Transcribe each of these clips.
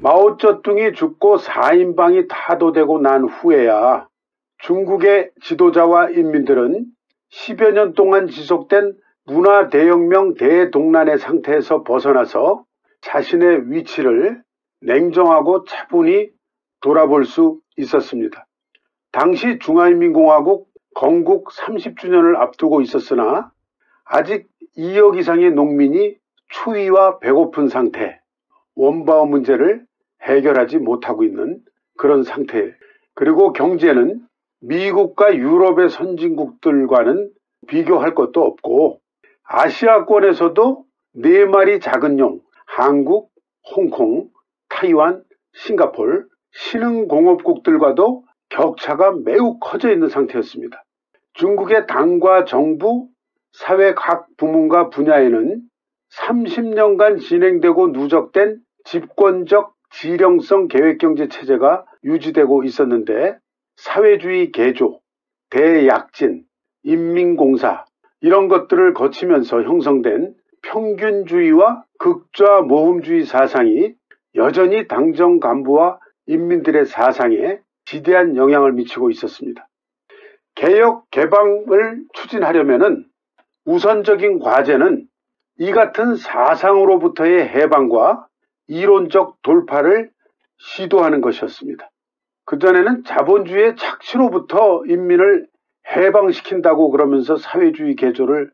마오쩌둥이 죽고 4인방이 타도되고 난 후에야 중국의 지도자와 인민들은 10여 년 동안 지속된 문화 대혁명 대동란의 상태에서 벗어나서 자신의 위치를 냉정하고 차분히 돌아볼 수 있었습니다. 당시 중화인민공화국 건국 30주년을 앞두고 있었으나 아직 2억 이상의 농민이 추위와 배고픈 상태, 원바오 문제를 해결하지 못하고 있는 그런 상태, 그리고 경제는 미국과 유럽의 선진국들과는 비교할 것도 없고 아시아권에서도 4마리 작은 용, 한국, 홍콩, 타이완, 싱가포르, 신흥공업국들과도 격차가 매우 커져 있는 상태였습니다. 중국의 당과 정부, 사회 각 부문과 분야에는 30년간 진행되고 누적된 집권적 지령성 계획경제 체제가 유지되고 있었는데 사회주의 개조, 대약진, 인민공사 이런 것들을 거치면서 형성된 평균주의와 극좌모험주의 사상이 여전히 당정 간부와 인민들의 사상에 지대한 영향을 미치고 있었습니다. 개혁 개방을 추진하려면 우선적인 과제는 이 같은 사상으로부터의 해방과 이론적 돌파를 시도하는 것이었습니다. 그전에는 자본주의의 착취로부터 인민을 해방시킨다고 그러면서 사회주의 개조를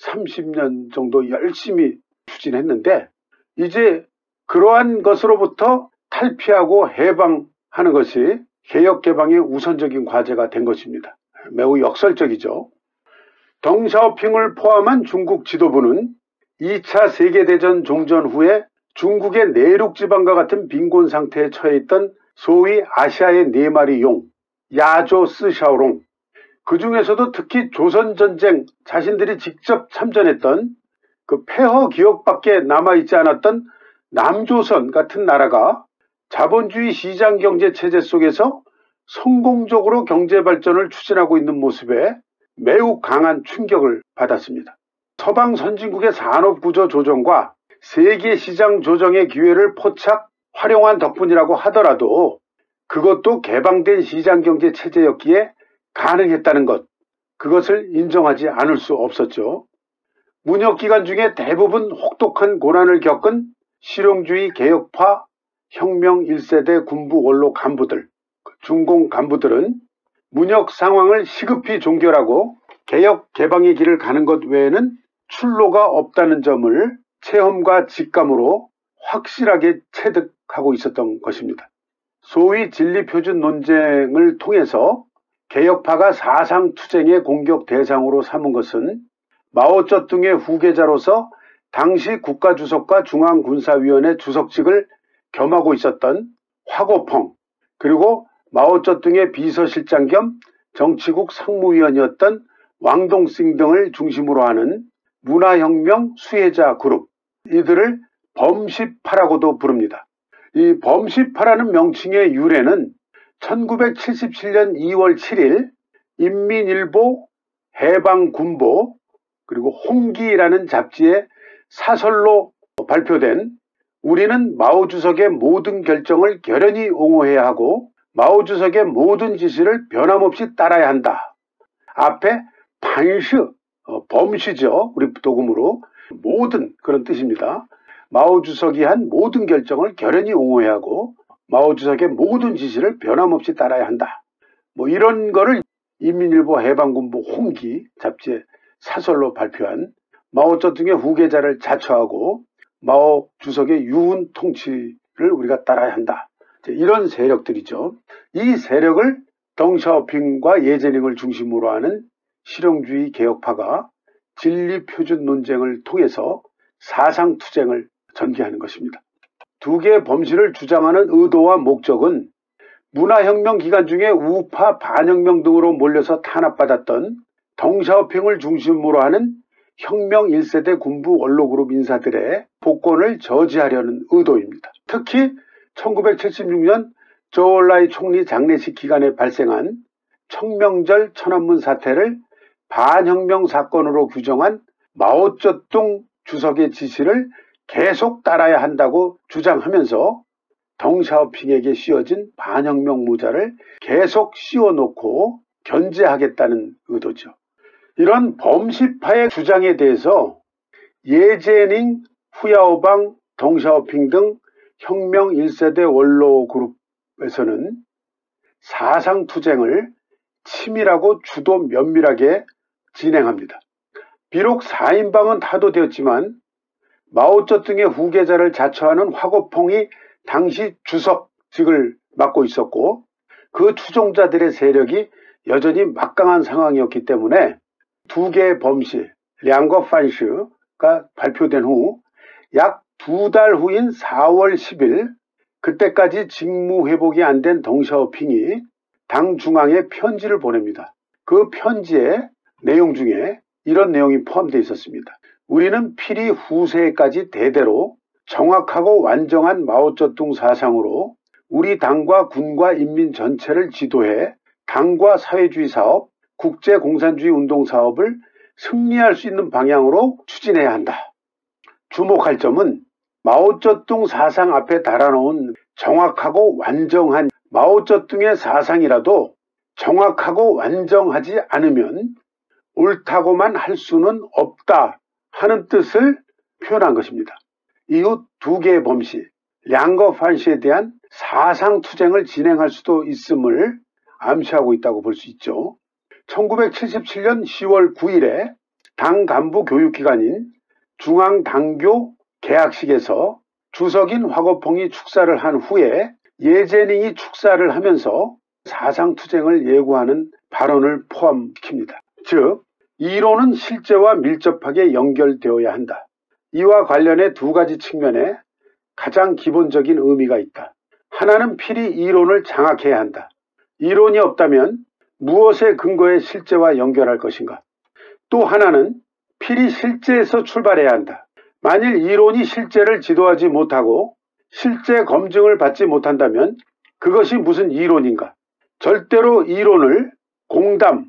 30년 정도 열심히 추진했는데 이제 그러한 것으로부터 탈피하고 해방하는 것이 개혁 개방의 우선적인 과제가 된 것입니다. 매우 역설적이죠. 덩샤오핑을 포함한 중국 지도부는 2차 세계대전 종전 후에 중국의 내륙지방과 같은 빈곤 상태에 처해 있던 소위 아시아의 4마리 용, 야조 스샤오롱, 그 중에서도 특히 조선전쟁 자신들이 직접 참전했던 그 폐허 기억밖에 남아있지 않았던 남조선 같은 나라가 자본주의 시장경제 체제 속에서 성공적으로 경제발전을 추진하고 있는 모습에 매우 강한 충격을 받았습니다. 서방 선진국의 산업구조 조정과 세계시장 조정의 기회를 포착 활용한 덕분이라고 하더라도 그것도 개방된 시장경제 체제였기에 가능했다는 것, 그것을 인정하지 않을 수 없었죠. 문혁기간 중에 대부분 혹독한 고난을 겪은 실용주의 개혁파 혁명 1세대 군부 원로 간부들, 중공 간부들은 문혁 상황을 시급히 종결하고 개혁 개방의 길을 가는 것 외에는 출로가 없다는 점을 체험과 직감으로 확실하게 체득하고 있었던 것입니다. 소위 진리표준 논쟁을 통해서 개혁파가 사상투쟁의 공격 대상으로 삼은 것은 마오쩌둥의 후계자로서 당시 국가주석과 중앙군사위원회 주석직을 겸하고 있었던 화고펑, 그리고 마오쩌둥의 비서실장 겸 정치국 상무위원이었던 왕동싱 등을 중심으로 하는 문화혁명 수혜자 그룹, 이들을 범시파라고도 부릅니다. 이 범시파라는 명칭의 유래는 1977년 2월 7일 인민일보, 해방군보, 그리고 홍기라는 잡지의 사설로 발표된 우리는 마오 주석의 모든 결정을 결연히 옹호해야 하고 마오 주석의 모든 지시를 변함없이 따라야 한다. 앞에 반시, 범시죠. 우리 도금으로 모든 그런 뜻입니다. 마오 주석이 한 모든 결정을 결연히 옹호해야 하고 마오 주석의 모든 지시를 변함없이 따라야 한다. 이런 거를 인민일보 해방군보 홍기 잡지에 사설로 발표한 마오쩌둥의 후계자를 자처하고 마오 주석의 유훈 통치를 우리가 따라야 한다. 이런 세력들이죠. 이 세력을 덩샤오핑과 예제닝을 중심으로 하는 실용주의 개혁파가 진리표준 논쟁을 통해서 사상투쟁을 전개하는 것입니다. 두 개의 범시를 주장하는 의도와 목적은 문화혁명 기간 중에 우파 반혁명 등으로 몰려서 탄압받았던 덩샤오핑을 중심으로 하는 혁명 1세대 군부 원로그룹 인사들의 복권을 저지하려는 의도입니다. 특히 1976년 조올라이 총리 장례식 기간에 발생한 청명절 천안문 사태를 반혁명 사건으로 규정한 마오쩌둥 주석의 지시를 계속 따라야 한다고 주장하면서 덩샤오핑에게 씌워진 반혁명 모자를 계속 씌워놓고 견제하겠다는 의도죠. 이런 범시파의 주장에 대해서 예제닝, 후야오방, 덩샤오핑 등 혁명 1세대 원로 그룹에서는 사상투쟁을 치밀하고 주도 면밀하게 진행합니다. 비록 4인방은 타도되었지만 마오쩌둥의 후계자를 자처하는 화고펑이 당시 주석직을 맡고 있었고 그 추종자들의 세력이 여전히 막강한 상황이었기 때문에 두 개의 범시, 량과 판슈가 발표된 후 약 2달 후인 4월 10일 그때까지 직무 회복이 안 된 덩샤오핑이 당 중앙에 편지를 보냅니다. 그 편지의 내용 중에 이런 내용이 포함되어 있었습니다. 우리는 피리 후세까지 대대로 정확하고 완전한 마오쩌둥 사상으로 우리 당과 군과 인민 전체를 지도해 당과 사회주의 사업, 국제공산주의 운동 사업을 승리할 수 있는 방향으로 추진해야 한다. 주목할 점은 마오쩌둥 사상 앞에 달아놓은 정확하고 완전한 마오쩌둥의 사상이라도 정확하고 완전하지 않으면 옳다고만 할 수는 없다 하는 뜻을 표현한 것입니다. 이후 두 개의 범시, 량거 판시에 대한 사상투쟁을 진행할 수도 있음을 암시하고 있다고 볼 수 있죠. 1977년 10월 9일에 당 간부 교육기관인 중앙당교 개학식에서 주석인 화고펑이 축사를 한 후에 예제닝이 축사를 하면서 사상투쟁을 예고하는 발언을 포함시킵니다. 즉, 이론은 실제와 밀접하게 연결되어야 한다. 이와 관련해 두 가지 측면에 가장 기본적인 의미가 있다. 하나는 필히 이론을 장악해야 한다. 이론이 없다면 무엇에 근거해 실제와 연결할 것인가? 또 하나는 필히 실제에서 출발해야 한다. 만일 이론이 실제를 지도하지 못하고 실제 검증을 받지 못한다면 그것이 무슨 이론인가? 절대로 이론을 공담,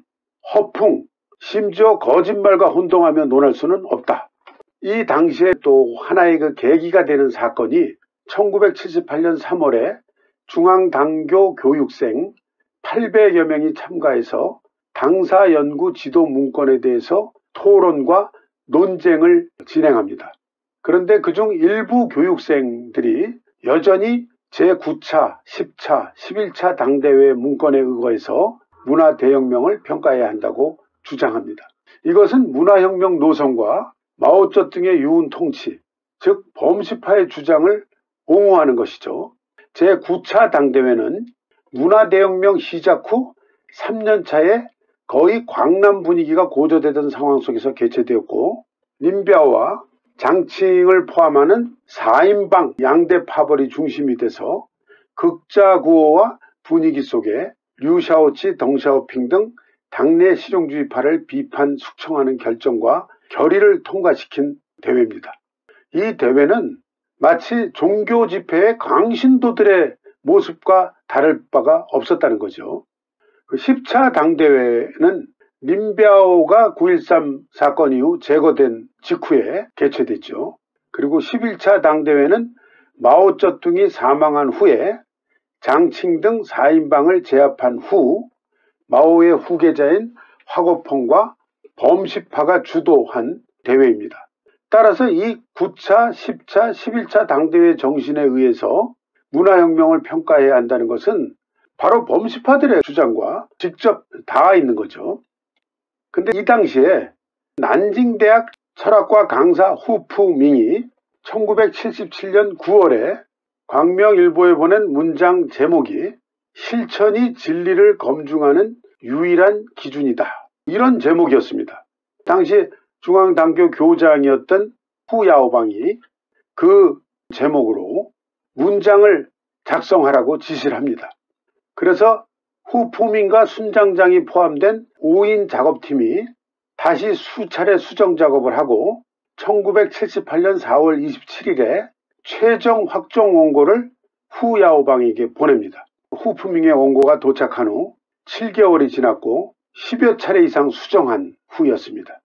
허풍, 심지어 거짓말과 혼동하며 논할 수는 없다. 이 당시에 또 하나의 그 계기가 되는 사건이 1978년 3월에 중앙당교 교육생 800여 명이 참가해서 당사연구 지도 문건에 대해서 토론과 논쟁을 진행합니다. 그런데 그중 일부 교육생들이 여전히 제9차, 10차, 11차 당대회 문건에 의거해서 문화대혁명을 평가해야 한다고 주장합니다. 이것은 문화혁명 노선과 마오쩌둥의 유운통치, 즉 범시파의 주장을 옹호하는 것이죠. 제9차 당대회는 문화대혁명 시작 후 3년차에 거의 광남 분위기가 고조되던 상황 속에서 개최되었고 린비아오와 장칭을 포함하는 4인방 양대 파벌이 중심이 돼서 극자구호와 분위기 속에 류샤오치, 덩샤오핑 등 당내 실용주의파를 비판 숙청하는 결정과 결의를 통과시킨 대회입니다. 이 대회는 마치 종교 집회의 강신도들의 모습과 다를 바가 없었다는 거죠. 그 10차 당대회는 린비아오가 9.13 사건 이후 제거된 직후에 개최됐죠. 그리고 11차 당대회는 마오쩌둥이 사망한 후에 장칭 등 4인방을 제압한 후 마오의 후계자인 화고펑과 범시파가 주도한 대회입니다. 따라서 이 9차, 10차, 11차 당대회 정신에 의해서 문화혁명을 평가해야 한다는 것은 바로 범시파들의 주장과 직접 닿아 있는 거죠. 근데 이 당시에 난징대학 철학과 강사 후푸밍이 1977년 9월에 광명일보에 보낸 문장 제목이 실천이 진리를 검증하는 유일한 기준이다. 이런 제목이었습니다. 당시 중앙당교 교장이었던 후야오방이 그 제목으로 문장을 작성하라고 지시를 합니다. 그래서 후푸밍과 순장장이 포함된 5인 작업팀이 다시 수차례 수정 작업을 하고 1978년 4월 27일에 최종 확정 원고를 후야오방에게 보냅니다. 후푸밍의 원고가 도착한 후 7개월이 지났고 10여 차례 이상 수정한 후였습니다.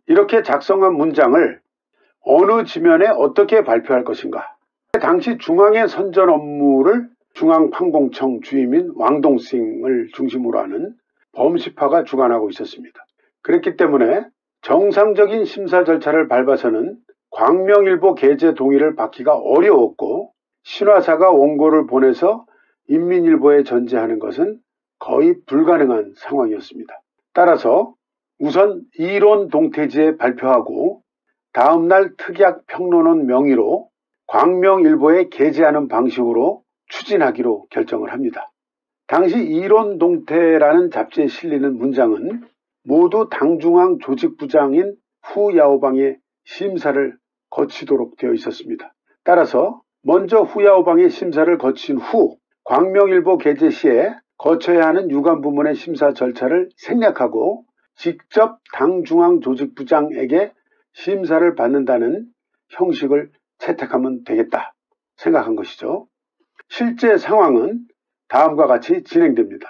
이렇게 작성한 문장을 어느 지면에 어떻게 발표할 것인가? 당시 중앙의 선전 업무를 중앙판공청 주임인 왕동싱을 중심으로 하는 범시파가 주관하고 있었습니다. 그렇기 때문에 정상적인 심사 절차를 밟아서는 광명일보 게재 동의를 받기가 어려웠고, 신화사가 원고를 보내서 인민일보에 전제하는 것은 거의 불가능한 상황이었습니다. 따라서 우선 이론 동태지에 발표하고 다음날 특약 평론원 명의로 광명일보에 게재하는 방식으로 추진하기로 결정을 합니다. 당시 이론 동태라는 잡지에 실리는 문장은 모두 당중앙 조직부장인 후야오방의 심사를 거치도록 되어 있었습니다. 따라서 먼저 후야오방의 심사를 거친 후 광명일보 게재 시에 거쳐야 하는 유관부문의 심사 절차를 생략하고 직접 당중앙 조직부장에게 심사를 받는다는 형식을 채택하면 되겠다 생각한 것이죠. 실제 상황은 다음과 같이 진행됩니다.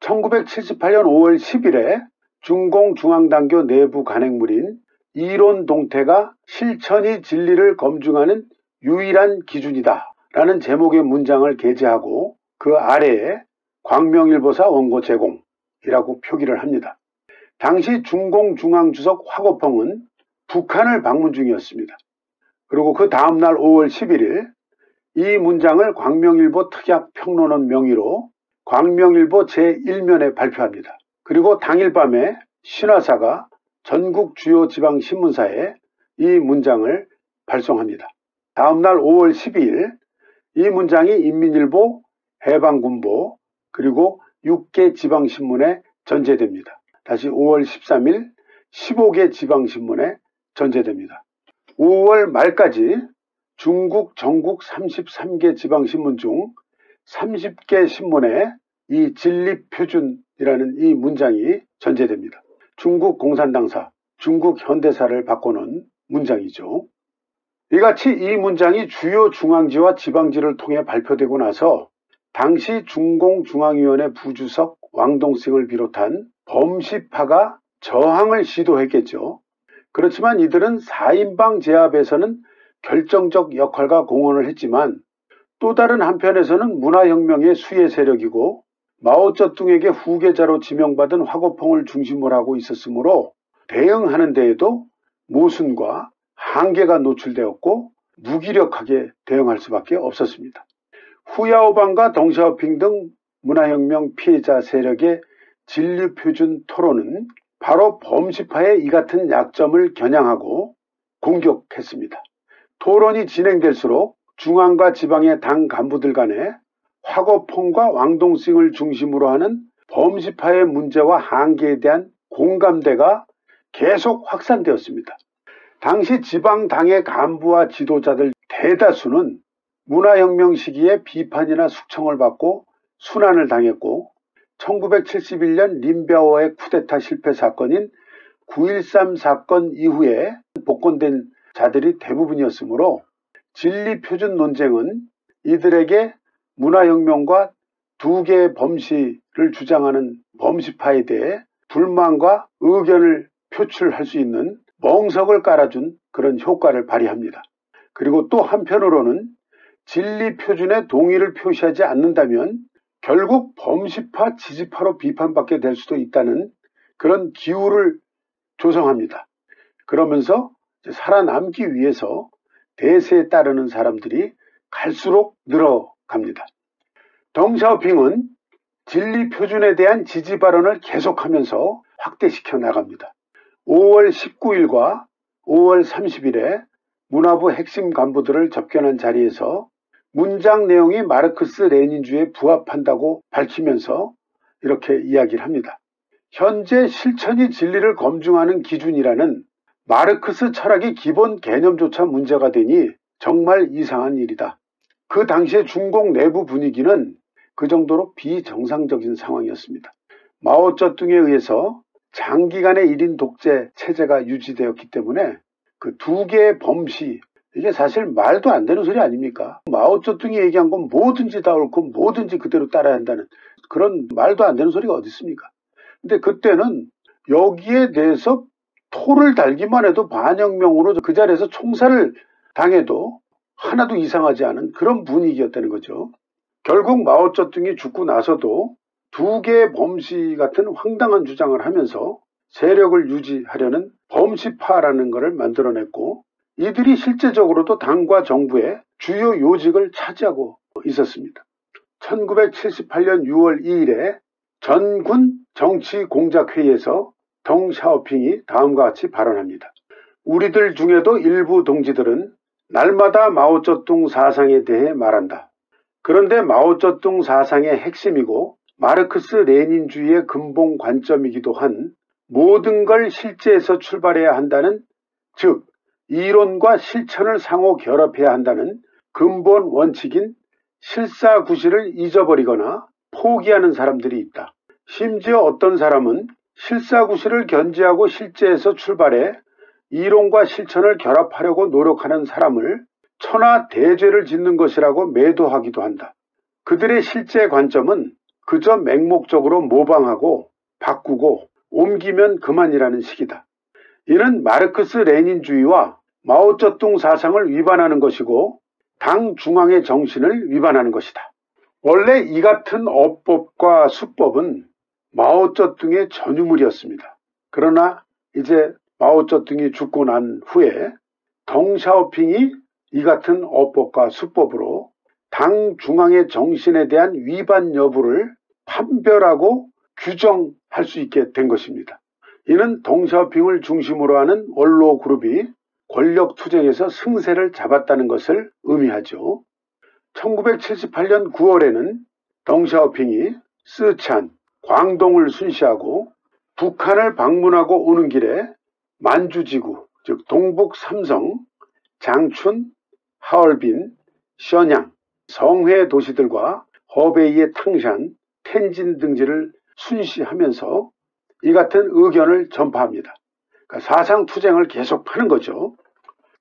1978년 5월 10일에 중공중앙당교 내부 간행물인 이론 동태가 실천이 진리를 검증하는 유일한 기준이다 라는 제목의 문장을 게재하고 그 아래에 광명일보사 원고 제공이라고 표기를 합니다. 당시 중공중앙주석 화고펑은 북한을 방문 중이었습니다. 그리고 그 다음날 5월 11일 이 문장을 광명일보 특약 평론원 명의로 광명일보 제1면에 발표합니다. 그리고 당일 밤에 신화사가 전국 주요 지방 신문사에 이 문장을 발송합니다. 다음날 5월 12일 이 문장이 인민일보, 해방군보, 그리고 6개 지방신문에 전제됩니다. 다시 5월 13일 15개 지방신문에 전제됩니다. 5월 말까지 중국 전국 33개 지방신문 중 30개 신문에 이 진리표준이라는 이 문장이 전제됩니다. 중국 공산당사, 중국 현대사를 바꿔놓은 문장이죠. 이같이 이 문장이 주요 중앙지와 지방지를 통해 발표되고 나서 당시 중공중앙위원회 부주석 왕동싱을 비롯한 범시파가 저항을 시도했겠죠. 그렇지만 이들은 4인방 제압에서는 결정적 역할과 공헌을 했지만 또 다른 한편에서는 문화혁명의 수혜 세력이고 마오쩌둥에게 후계자로 지명받은 화고펑을 중심으로 하고 있었으므로 대응하는 데에도 모순과 한계가 노출되었고 무기력하게 대응할 수밖에 없었습니다. 후야오방과 덩샤오핑 등 문화혁명 피해자 세력의 진리표준 토론은 바로 범시파의 이 같은 약점을 겨냥하고 공격했습니다. 토론이 진행될수록 중앙과 지방의 당 간부들 간에 화고펑과 왕동싱을 중심으로 하는 범시파의 문제와 한계에 대한 공감대가 계속 확산되었습니다. 당시 지방당의 간부와 지도자들 대다수는 문화혁명 시기에 비판이나 숙청을 받고 순환을 당했고 1971년 린베어의 쿠데타 실패 사건인 9.13 사건 이후에 복권된 자들이 대부분이었으므로 진리표준 논쟁은 이들에게 문화혁명과 두 개의 범시를 주장하는 범시파에 대해 불만과 의견을 표출할 수 있는 멍석을 깔아준 그런 효과를 발휘합니다. 그리고 또 한편으로는 진리표준에 동의를 표시하지 않는다면 결국 범시파 지지파로 비판받게 될 수도 있다는 그런 기후를 조성합니다. 그러면서 살아남기 위해서 대세에 따르는 사람들이 갈수록 늘어갑니다. 덩샤오핑은 진리표준에 대한 지지 발언을 계속하면서 확대시켜 나갑니다. 5월 19일과 5월 30일에 문화부 핵심 간부들을 접견한 자리에서 문장 내용이 마르크스 레닌주의에 부합한다고 밝히면서 이렇게 이야기를 합니다. 현재 실천이 진리를 검증하는 기준이라는 마르크스 철학의 기본 개념조차 문제가 되니 정말 이상한 일이다. 그 당시의 중공 내부 분위기는 그 정도로 비정상적인 상황이었습니다. 마오쩌둥에 의해서 장기간의 1인 독재 체제가 유지되었기 때문에 그 두 개의 범시, 이게 사실 말도 안 되는 소리 아닙니까? 마오쩌둥이 얘기한 건 뭐든지 다 옳고 뭐든지 그대로 따라야 한다는 그런 말도 안 되는 소리가 어디 있습니까? 근데 그때는 여기에 대해서 토를 달기만 해도 반혁명으로 그 자리에서 총살을 당해도 하나도 이상하지 않은 그런 분위기였다는 거죠. 결국 마오쩌둥이 죽고 나서도 두 개의 범시 같은 황당한 주장을 하면서 세력을 유지하려는 범시파라는 것을 만들어냈고, 이들이 실제적으로도 당과 정부의 주요 요직을 차지하고 있었습니다. 1978년 6월 2일에 전군 정치공작회의에서 덩샤오핑이 다음과 같이 발언합니다. 우리들 중에도 일부 동지들은 날마다 마오쩌둥 사상에 대해 말한다. 그런데 마오쩌둥 사상의 핵심이고 마르크스 레닌주의의 근본 관점이기도 한 모든 걸 실제에서 출발해야 한다는, 즉 이론과 실천을 상호 결합해야 한다는 근본 원칙인 실사구시를 잊어버리거나 포기하는 사람들이 있다. 심지어 어떤 사람은 실사구시를 견지하고 실제에서 출발해 이론과 실천을 결합하려고 노력하는 사람을 천하대죄를 짓는 것이라고 매도하기도 한다. 그들의 실제 관점은 그저 맹목적으로 모방하고 바꾸고 옮기면 그만이라는 식이다. 이는 마르크스 레닌주의와 마오쩌둥 사상을 위반하는 것이고 당 중앙의 정신을 위반하는 것이다. 원래 이 같은 어법과 수법은 마오쩌둥의 전유물이었습니다. 그러나 이제 마오쩌둥이 죽고 난 후에 덩샤오핑이 이 같은 어법과 수법으로 당 중앙의 정신에 대한 위반 여부를 판별하고 규정할 수 있게 된 것입니다. 이는 덩샤오핑을 중심으로 하는 원로 그룹이 권력 투쟁에서 승세를 잡았다는 것을 의미하죠. 1978년 9월에는 덩샤오핑이 쓰촨, 광동을 순시하고 북한을 방문하고 오는 길에 만주지구, 즉 동북 삼성, 장춘, 하얼빈, 셔냥, 성회 도시들과 허베이의 탕샨, 텐진 등지를 순시하면서 이 같은 의견을 전파합니다. 그러니까 사상 투쟁을 계속하는 거죠.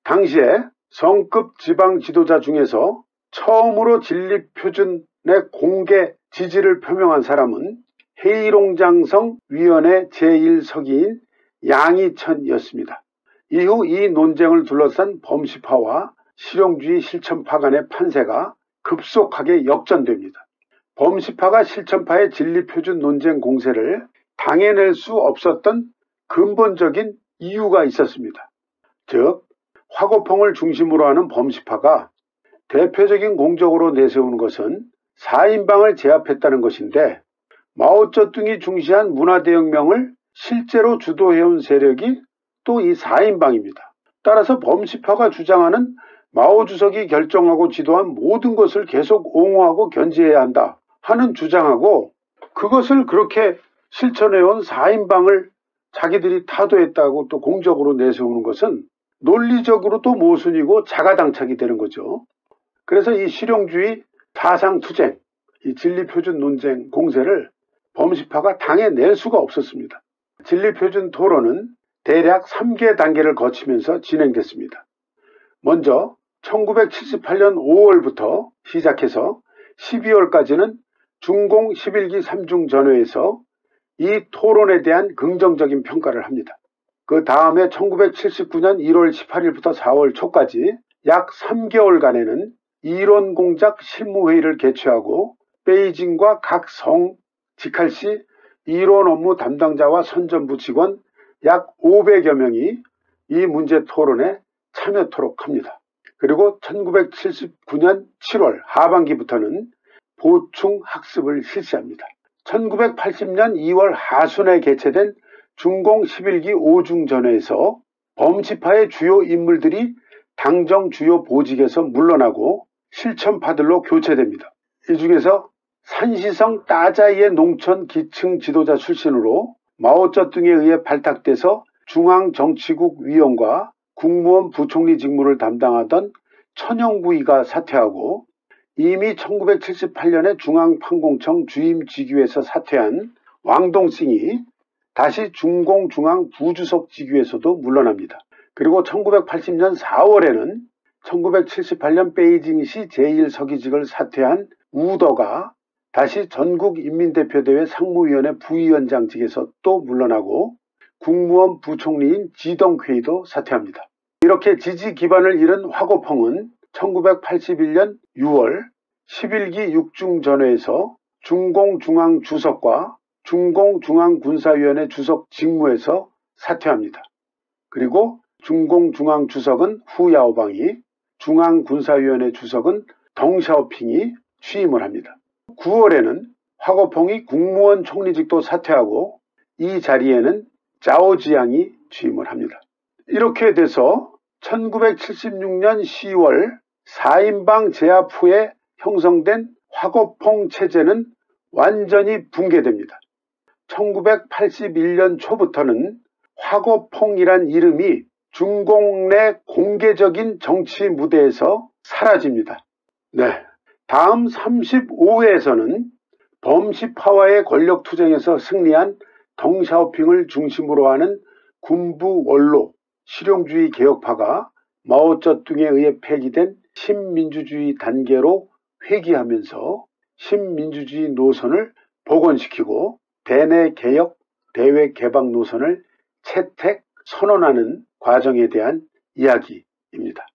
당시에 성급 지방 지도자 중에서 처음으로 진립표준의 공개 지지를 표명한 사람은 헤이롱장성 위원회 제1서기인 양이천이었습니다. 이후 이 논쟁을 둘러싼 범시파와 실용주의 실천파 간의 판세가 급속하게 역전됩니다. 범시파가 실천파의 진리표준 논쟁 공세를 당해낼 수 없었던 근본적인 이유가 있었습니다. 즉, 화고펑을 중심으로 하는 범시파가 대표적인 공적으로 내세우는 것은 4인방을 제압했다는 것인데, 마오쩌둥이 중시한 문화대혁명을 실제로 주도해온 세력이 또 이 4인방입니다. 따라서 범시파가 주장하는 마오 주석이 결정하고 지도한 모든 것을 계속 옹호하고 견지해야 한다 하는 주장하고, 그것을 그렇게 실천해온 4인방을 자기들이 타도했다고 또 공적으로 내세우는 것은 논리적으로도 모순이고 자가당착이 되는 거죠. 그래서 이 실용주의 사상투쟁, 이 진리표준 논쟁 공세를 범시파가 당해낼 수가 없었습니다. 진리표준 토론은 대략 3개 단계를 거치면서 진행됐습니다. 먼저 1978년 5월부터 시작해서 12월까지는 중공 11기 3중 전회에서 이 토론에 대한 긍정적인 평가를 합니다. 그 다음에 1979년 1월 18일부터 4월 초까지 약 3개월간에는 이론공작 실무회의를 개최하고 베이징과 각 성, 직할시 이론 업무 담당자와 선전부 직원 약 500여 명이 이 문제 토론에 참여토록 합니다. 그리고 1979년 7월 하반기부터는 보충 학습을 실시합니다. 1980년 2월 하순에 개최된 중공 11기 5중 전회에서 범시파의 주요 인물들이 당정 주요 보직에서 물러나고 실천파들로 교체됩니다. 이 중에서 산시성 따자이의 농촌 기층 지도자 출신으로 마오쩌둥에 의해 발탁돼서 중앙정치국 위원과 국무원 부총리 직무를 담당하던 천영구이가 사퇴하고, 이미 1978년에 중앙판공청 주임 직위에서 사퇴한 왕동싱이 다시 중공중앙 부주석 직위에서도 물러납니다. 그리고 1980년 4월에는 1978년 베이징시 제1서기직을 사퇴한 우더가 다시 전국인민대표대회 상무위원회 부위원장직에서 또 물러나고, 국무원 부총리인 지덩쾌이도 사퇴합니다. 이렇게 지지 기반을 잃은 화고펑은 1981년 6월 11기 육중전회에서 중공중앙주석과 중공중앙군사위원회 주석 직무에서 사퇴합니다. 그리고 중공중앙주석은 후야오방이, 중앙군사위원회 주석은 덩샤오핑이 취임을 합니다. 9월에는 화거펑이 국무원 총리직도 사퇴하고 이 자리에는 짜오지양이 취임을 합니다. 이렇게 돼서 1976년 10월 4인방 제압 후에 형성된 화거펑 체제는 완전히 붕괴됩니다. 1981년 초부터는 화거펑이란 이름이 중공 내 공개적인 정치 무대에서 사라집니다. 네, 다음 35회에서는 범시파와의 권력투쟁에서 승리한 덩샤오핑을 중심으로 하는 군부 원로 실용주의 개혁파가 마오쩌둥에 의해 폐기된 신민주주의 단계로 회귀하면서 신민주주의 노선을 복원시키고 대내 개혁, 대외 개방 노선을 채택, 선언하는 과정에 대한 이야기입니다.